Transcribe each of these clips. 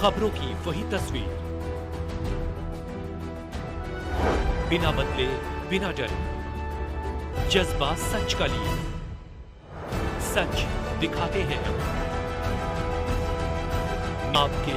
खबरों की वही तस्वीर, बिना बदले बिना डरे, जज्बा सच का लिए, सच दिखाते हैं आपके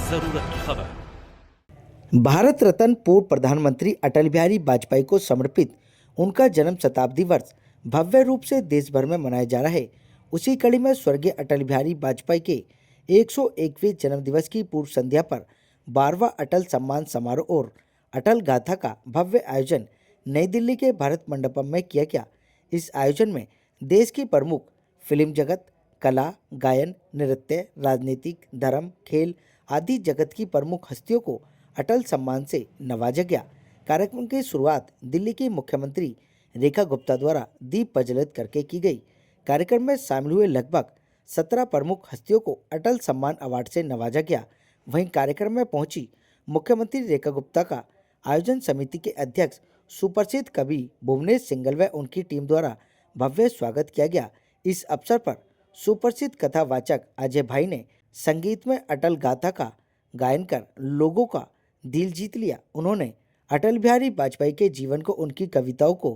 जरूरत की खबर। भारत रत्न पूर्व प्रधानमंत्री अटल बिहारी वाजपेयी को समर्पित उनका जन्म शताब्दी वर्ष भव्य रूप से देश भर में मनाया जा रहा है। उसी कड़ी में स्वर्गीय अटल बिहारी वाजपेयी के 101वें जन्म दिवस की पूर्व संध्या पर 12वां अटल सम्मान समारोह और अटल गाथा का भव्य आयोजन नई दिल्ली के भारत मंडपम में किया गया। इस आयोजन में देश की प्रमुख फिल्म जगत, कला, गायन, नृत्य, राजनीतिक, धर्म, खेल आदि जगत की प्रमुख हस्तियों को अटल सम्मान से नवाजा गया। कार्यक्रम की शुरुआत दिल्ली की मुख्यमंत्री रेखा गुप्ता द्वारा दीप प्रज्वलित करके की गई। कार्यक्रम में शामिल हुए लगभग 17 प्रमुख हस्तियों को अटल सम्मान अवार्ड से नवाजा गया। वहीं कार्यक्रम में पहुंची मुख्यमंत्री रेखा गुप्ता का आयोजन समिति के अध्यक्ष सुप्रसिद्ध कवि भुवनेश सिंघल व उनकी टीम द्वारा भव्य स्वागत किया गया। इस अवसर पर सुप्रसिद्ध कथावाचक अजय भाई ने संगीत में अटल गाथा का गायन कर लोगों का दिल जीत लिया। उन्होंने अटल बिहारी वाजपेयी के जीवन को, उनकी कविताओं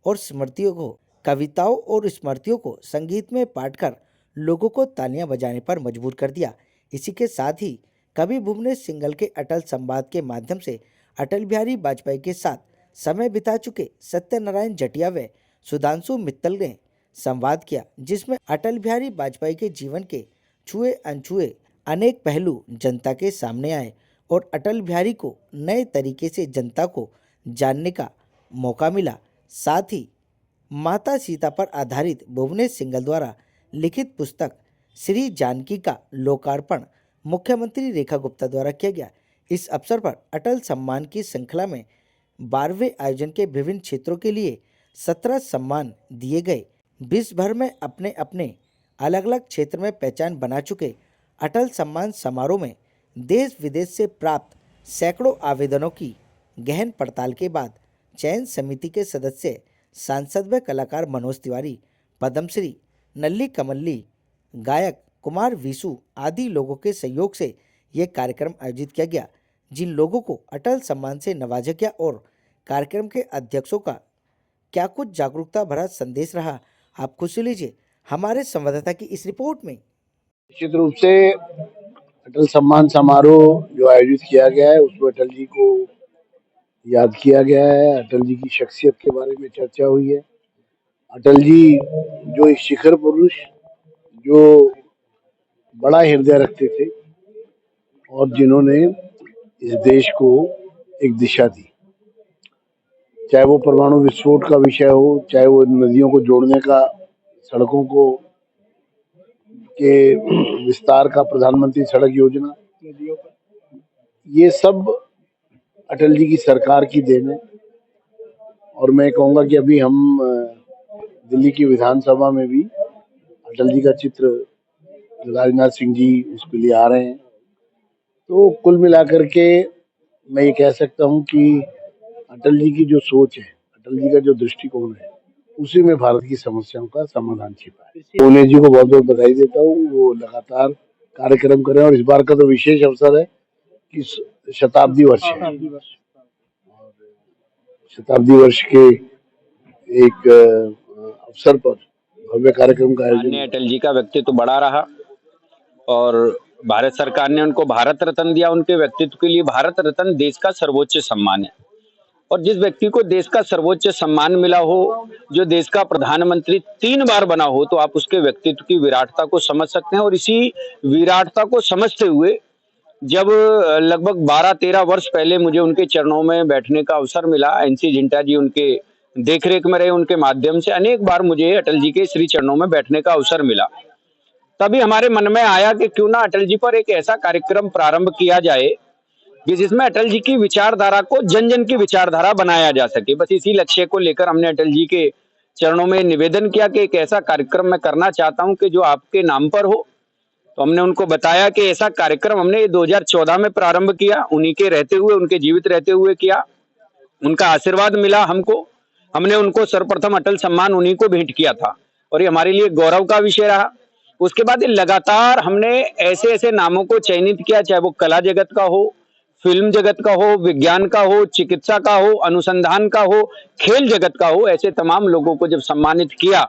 और स्मृतियों को संगीत में पाठ कर लोगों को तालियां बजाने पर मजबूर कर दिया। इसी के साथ ही कवि भुवनेश सिंघल के अटल संवाद के माध्यम से अटल बिहारी वाजपेयी के साथ समय बिता चुके सत्यनारायण जटिया व सुधांशु मित्तल ने संवाद किया, जिसमें अटल बिहारी वाजपेयी के जीवन के छुए अनछुए अनेक पहलू जनता के सामने आए और अटल बिहारी को नए तरीके से जनता को जानने का मौका मिला। साथ ही माता सीता पर आधारित भुवनेश सिंघल द्वारा लिखित पुस्तक श्री जानकी का लोकार्पण मुख्यमंत्री रेखा गुप्ता द्वारा किया गया। इस अवसर पर अटल सम्मान की श्रृंखला में 12वें आयोजन के विभिन्न क्षेत्रों के लिए 17 सम्मान दिए गए। विश्व भर में अपने अपने अलग अलग क्षेत्र में पहचान बना चुके अटल सम्मान समारोह में देश विदेश से प्राप्त सैकड़ों आवेदनों की गहन पड़ताल के बाद चयन समिति के सदस्य सांसद व कलाकार मनोज तिवारी, पद्मश्री नल्ली कमल्ली, गायक कुमार विशु आदि लोगों के सहयोग से यह कार्यक्रम आयोजित किया गया, जिन लोगों को अटल सम्मान से नवाजा गया। और कार्यक्रम के अध्यक्षों का क्या कुछ जागरूकता भरा संदेश रहा, आप खुद सुन लीजिए हमारे संवाददाता की इस रिपोर्ट में। निश्चित रूप से अटल सम्मान समारोह जो आयोजित किया गया है उसमें अटल जी को याद किया गया है, अटल जी की शख्सियत के बारे में चर्चा हुई है। अटल जी जो एक शिखर पुरुष, जो बड़ा हृदय रखते थे और जिन्होंने इस देश को एक दिशा दी, चाहे वो परमाणु विस्फोट का विषय हो, चाहे वो नदियों को जोड़ने का, सड़कों को के विस्तार का, प्रधानमंत्री सड़क योजना, ये सब अटल जी की सरकार की देन है। और मैं कहूँगा कि अभी हम दिल्ली की विधानसभा में भी अटल जी का चित्र राजनाथ सिंह जी उसके लिए आ रहे हैं। तो कुल मिलाकर के मैं ये कह सकता हूँ कि अटल जी की जो सोच है, अटल जी का जो दृष्टिकोण है, उसी में भारत की समस्याओं का समाधान छिपा है। भुवनेश जी को बहुत बहुत बधाई देता हूँ, वो लगातार कार्यक्रम करें और इस बार का तो विशेष अवसर है कि शताब्दी वर्ष है और शताब्दी वर्ष के एक अवसर पर भव्य कार्यक्रम का आयोजन। अटल जी का व्यक्तित्व बड़ा रहा और भारत सरकार ने उनको भारत रत्न दिया। उनके व्यक्तित्व के लिए भारत रत्न देश का सर्वोच्च सम्मान है और जिस व्यक्ति को देश का सर्वोच्च सम्मान मिला हो, जो देश का प्रधानमंत्री 3 बार बना हो, तो आप उसके व्यक्तित्व की विराटता को समझ सकते हैं। और इसी विराटता को समझते हुए जब लगभग 12-13 वर्ष पहले मुझे उनके चरणों में बैठने का अवसर मिला, एनसी जिंटा जी उनके देखरेख में रहे, उनके माध्यम से अनेक बार मुझे अटल जी के श्री चरणों में बैठने का अवसर मिला। तभी हमारे मन में आया कि क्यों ना अटल जी पर एक ऐसा कार्यक्रम प्रारंभ किया जाए कि जिसमें अटल जी की विचारधारा को जन जन की विचारधारा बनाया जा सके। बस इसी लक्ष्य को लेकर हमने अटल जी के चरणों में निवेदन किया कि एक ऐसा कार्यक्रम मैं करना चाहता हूं कि जो आपके नाम पर हो। तो हमने उनको बताया कि ऐसा कार्यक्रम हमने 2014 में प्रारंभ किया, उन्हीं के रहते हुए, उनके जीवित रहते हुए किया। उनका आशीर्वाद मिला हमको, हमने उनको सर्वप्रथम अटल सम्मान उन्हीं को भेंट किया था और ये हमारे लिए गौरव का विषय रहा। उसके बाद ये लगातार हमने ऐसे ऐसे नामों को चयनित किया, चाहे वो कला जगत का हो, फिल्म जगत का हो, विज्ञान का हो, चिकित्सा का हो, अनुसंधान का हो, खेल जगत का हो, ऐसे तमाम लोगों को जब सम्मानित किया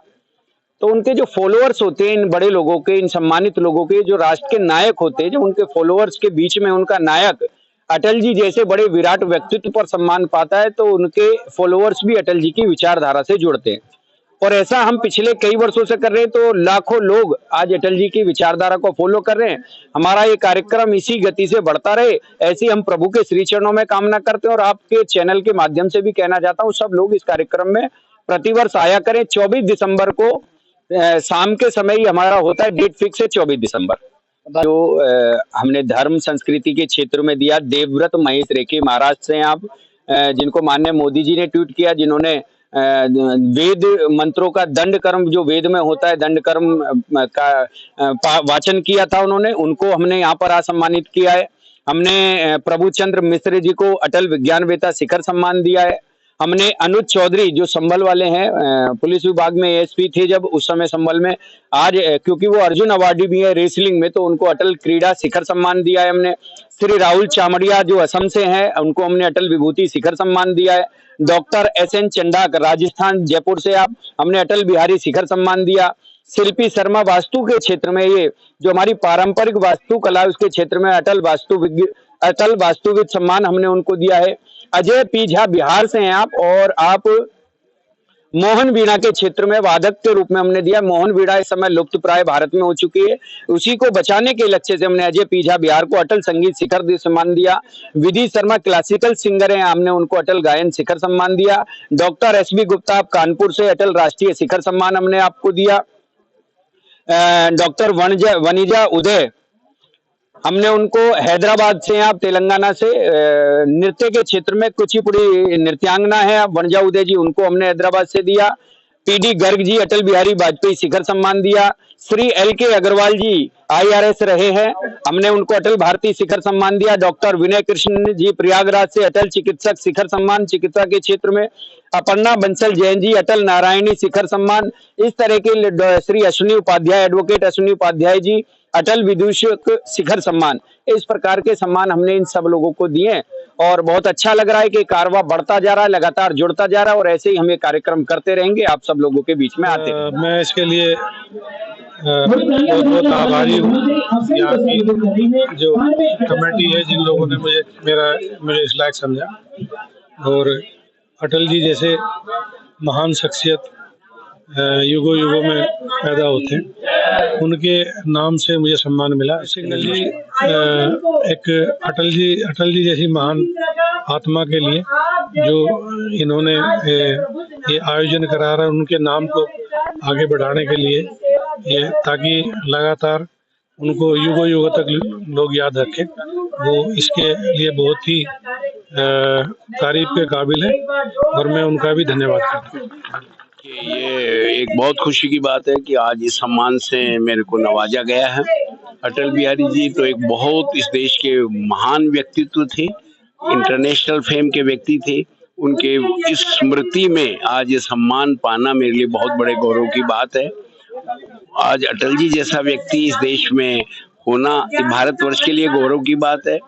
तो उनके जो फॉलोअर्स होते हैं, इन बड़े लोगों के, इन सम्मानित लोगों के, जो राष्ट्र के नायक होते हैं, जो उनके फॉलोअर्स के बीच में उनका नायक अटल जी जैसे बड़े विराट व्यक्तित्व पर सम्मान पाता है तो उनके फॉलोअर्स भी अटल जी की विचारधारा से जुड़ते हैं। और ऐसा हम पिछले कई वर्षों से कर रहे हैं, तो लाखों लोग आज अटल जी की विचारधारा को फॉलो कर रहे हैं। हमारा ये कार्यक्रम इसी गति से बढ़ता रहे, ऐसी हम प्रभु के श्री चरणों में कामना करते हैं। और आपके चैनल के माध्यम से भी कहना चाहता हूँ, सब लोग इस कार्यक्रम में प्रतिवर्ष आया करें। 24 दिसंबर को शाम के समय ही हमारा होता है, डेट फिक्स है 24 दिसंबर। जो हमने धर्म संस्कृति के क्षेत्र में दिया, देवव्रत महेश रेखे महाराष्ट्र से आप, जिनको माननीय मोदी जी ने ट्वीट किया, जिन्होंने वेद मंत्रों का दंड कर्म जो वेद में होता है, दंड कर्म का वाचन किया था उन्होंने, उनको हमने यहाँ पर सम्मानित किया है। हमने प्रभुचंद्र मिश्र जी को अटल विज्ञान वेता शिखर सम्मान दिया है। हमने अनुज चौधरी जो संभल वाले हैं, पुलिस विभाग में एएसपी थे जब उस समय संभल में, आज क्योंकि वो अर्जुन अवार्डी भी है रेसलिंग में, तो उनको अटल क्रीड़ा शिखर सम्मान दिया है हमने। श्री राहुल चामड़िया जो असम से हैं, उनको हमने अटल विभूति शिखर सम्मान दिया है। डॉक्टर SN चंडाक राजस्थान जयपुर से आप, हमने अटल बिहारी शिखर सम्मान दिया। शिल्पी शर्मा वास्तु के क्षेत्र में, ये जो हमारी पारंपरिक वास्तु कला है उसके क्षेत्र में अटल वास्तुविद सम्मान हमने उनको दिया है। अजय पी झा बिहार से हैं आप, और आप मोहन वीणा के क्षेत्र में वादक के रूप में हमने दिया। मोहन वीणा इस समय लुप्त प्राय भारत में हो चुकी है, उसी को बचाने के लक्ष्य से हमने अजय पी झा बिहार को अटल संगीत शिखर सम्मान दिया। विधि शर्मा क्लासिकल सिंगर हैं, हमने उनको अटल गायन शिखर सम्मान दिया। डॉक्टर SB गुप्ता आप कानपुर से, अटल राष्ट्रीय शिखर सम्मान हमने आपको दिया। डॉक्टर वनिजा उदय, हमने उनको हैदराबाद से, आप तेलंगाना से, नृत्य के क्षेत्र में कुचिपुड़ी नृत्यांगना है आप, वनजा उदय जी, उनको हमने हैदराबाद से दिया। PD गर्ग जी अटल बिहारी वाजपेयी शिखर सम्मान दिया। श्री LK अग्रवाल जी IRS रहे हैं, हमने उनको अटल भारती शिखर सम्मान दिया। डॉक्टर विनय कृष्ण जी प्रयागराज से अटल चिकित्सक शिखर सम्मान चिकित्सा के क्षेत्र में। अपर्णा बंसल जैन जी अटल नारायणी शिखर सम्मान। इस तरह के श्री अश्विनी उपाध्याय, एडवोकेट अश्विनी उपाध्याय जी अटल विदूषक शिखर सम्मान। इस प्रकार के सम्मान हमने इन सब लोगों को दिए और बहुत अच्छा लग रहा है कि कारवा बढ़ता जा रहा है, लगातार जुड़ता जा रहा है और ऐसे ही हम ये कार्यक्रम करते रहेंगे, आप सब लोगों के बीच में आते हैं। मैं इसके लिए बहुत बहुत आभारी हूँ। यहाँ की जो कमेटी है, जिन लोगों ने मुझे इस लायक समझा, और अटल जी जैसे महान शख्सियत युगों युगों में पैदा होते हैं, उनके नाम से मुझे सम्मान मिला। सिंगली एक अटल जी जैसी महान आत्मा के लिए जो इन्होंने ये आयोजन करा रहा है, उनके नाम को आगे बढ़ाने के लिए, ये ताकि लगातार उनको युगों युगों तक लोग याद रखें, वो इसके लिए बहुत ही तारीफ के काबिल है और मैं उनका भी धन्यवाद करता हूँ। ये एक बहुत खुशी की बात है कि आज इस सम्मान से मेरे को नवाजा गया है। अटल बिहारी जी तो एक बहुत इस देश के महान व्यक्तित्व थे, इंटरनेशनल फेम के व्यक्ति थे। उनके इस स्मृति में आज ये सम्मान पाना मेरे लिए बहुत बड़े गौरव की बात है। आज अटल जी जैसा व्यक्ति इस देश में होना भारतवर्ष के लिए गौरव की बात है।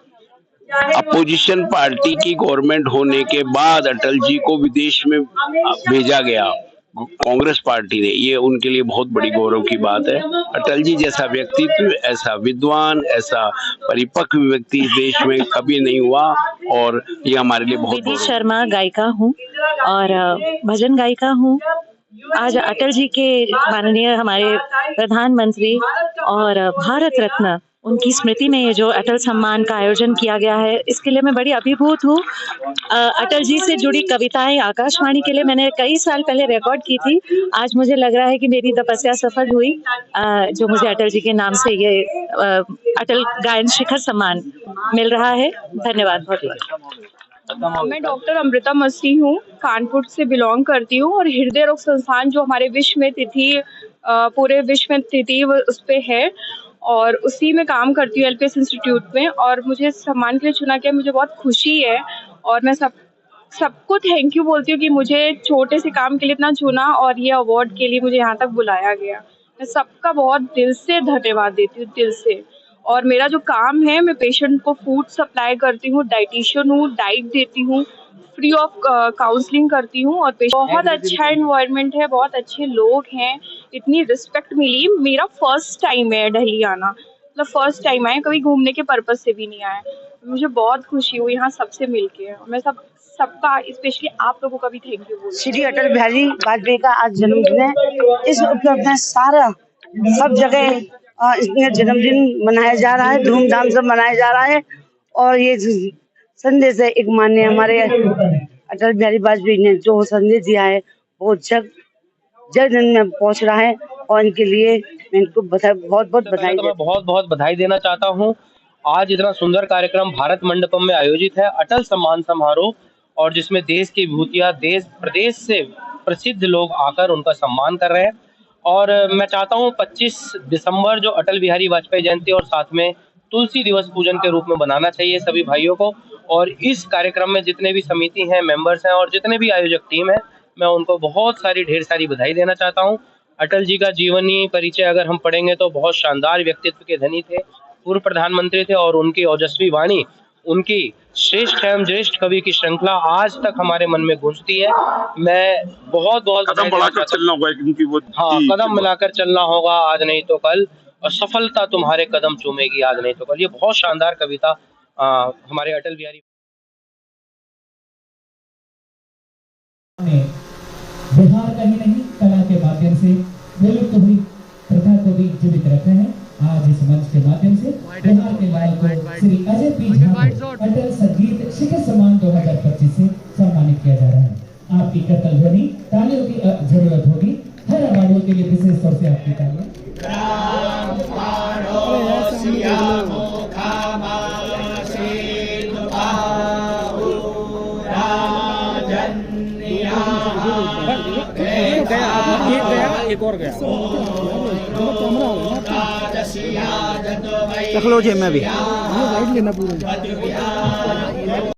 अपोजिशन पार्टी की गवर्नमेंट होने के बाद अटल जी को विदेश में भेजा गया कांग्रेस पार्टी ने, ये उनके लिए बहुत बड़ी गौरव की बात है। अटल जी जैसा व्यक्तित्व, ऐसा विद्वान, ऐसा परिपक्व व्यक्ति इस देश में कभी नहीं हुआ और ये हमारे लिए बहुत। विधि शर्मा गायिका हूँ और भजन गायिका हूँ। आज अटल जी के माननीय हमारे प्रधानमंत्री और भारत रत्न उनकी स्मृति में ये जो अटल सम्मान का आयोजन किया गया है, इसके लिए मैं बड़ी अभिभूत हूँ। अटल जी से जुड़ी कविताएं आकाशवाणी के लिए मैंने कई साल पहले रिकॉर्ड की थी। आज मुझे लग रहा है कि मेरी तपस्या सफल हुई, जो मुझे अटल जी के नाम से ये अटल गायन शिखर सम्मान मिल रहा है। धन्यवाद बहुत बहुत। मैं डॉक्टर अमृता मस्ती हूँ, कानपुर से बिलोंग करती हूँ और हृदय रोग संस्थान जो हमारे विश्व में तिथि, पूरे विश्व में तिथि उस पे है और उसी में काम करती हूँ LPS इंस्टीट्यूट में। और मुझे सम्मान के लिए चुना गया, मुझे बहुत खुशी है और मैं सबको थैंक यू बोलती हूँ कि मुझे छोटे से काम के लिए इतना चुना और ये अवार्ड के लिए मुझे यहाँ तक बुलाया गया। मैं सबका बहुत दिल से धन्यवाद देती हूँ, दिल से। और मेरा जो काम है, मैं पेशेंट को फूड सप्लाई करती हूँ, डाइटिशियन हूँ, डाइट देती हूँ, फ्री ऑफ काउंसलिंग करती हूँ। और बहुत अच्छा एनवायरनमेंट है, बहुत अच्छे लोग हैं, इतनी रिस्पेक्ट मिली। मेरा फर्स्ट टाइम है दिल्ली आना, मतलब फर्स्ट टाइम आए, कभी घूमने के पर्पज से भी नहीं आए। मुझे बहुत खुशी हुई यहाँ सबसे मिलके। मैं सबका स्पेशली आप लोगों का भी थैंक यू बोलूँ। श्री अटल बिहारी वाजपेयी का आज जन्मदिन है। इस उपलक्ष्य में सारा सब जगह इसमें जन्मदिन मनाया जा रहा है, धूमधाम से मनाया जा रहा है। और ये संदेश है एक माननीय हमारे अटल बिहारी वाजपेयी ने जो संदेश दिया है वो जन जन में पहुंच रहा है। और इनके लिए मैं इनको बहुत बहुत बधाई मैं बहुत बहुत बधाई देना चाहता हूं। आज इतना सुंदर कार्यक्रम भारत मंडपम में आयोजित है, अटल सम्मान समारोह, और जिसमें देश की विभूतियां देश प्रदेश से प्रसिद्ध लोग आकर उनका सम्मान कर रहे हैं। और मैं चाहता हूं 25 दिसंबर जो अटल बिहारी वाजपेयी जयंती और साथ में तुलसी दिवस पूजन के रूप में बनाना चाहिए सभी भाइयों को। और इस कार्यक्रम में जितने भी समिति हैं, मेंबर्स हैं और जितने भी आयोजक टीम है, मैं उनको बहुत सारी ढेर सारी बधाई देना चाहता हूं। अटल जी का जीवनी परिचय अगर हम पढ़ेंगे तो बहुत शानदार व्यक्तित्व के धनी थे, पूर्व प्रधानमंत्री थे, और उनकी ओजस्वी वाणी, उनकी श्रेष्ठ एवं ज्येष्ठ कवि की श्रृंखला आज तक हमारे मन में गूंजती है। मैं बहुत बहुत कदम बढ़ाकर चलना होगा, क्योंकि वो कदम मिलाकर चलना होगा आज नहीं तो कल, और सफलता तुम्हारे कदम चूमेगी आज नहीं तो कल। ये बहुत शानदार कविता हमारे अटल बिहारी बिहार का ही नहीं कला के माध्यम से विलुप्त हुई प्रथा को भी जीवित रखे हैं। आज इस मंच के माध्यम से बिहार के लाल को श्री अजय पी झा को अटल संगीत शिखर सम्मान 2025 से सम्मानित किया जा रहा है। आपकी करतल ध्वनि तालियों की जरूरत होगी। हर अवार्डों के लिए विशेष तौर से आपकी तालियां। एक और गया चख लो जी, मैं भी लेना पूरा।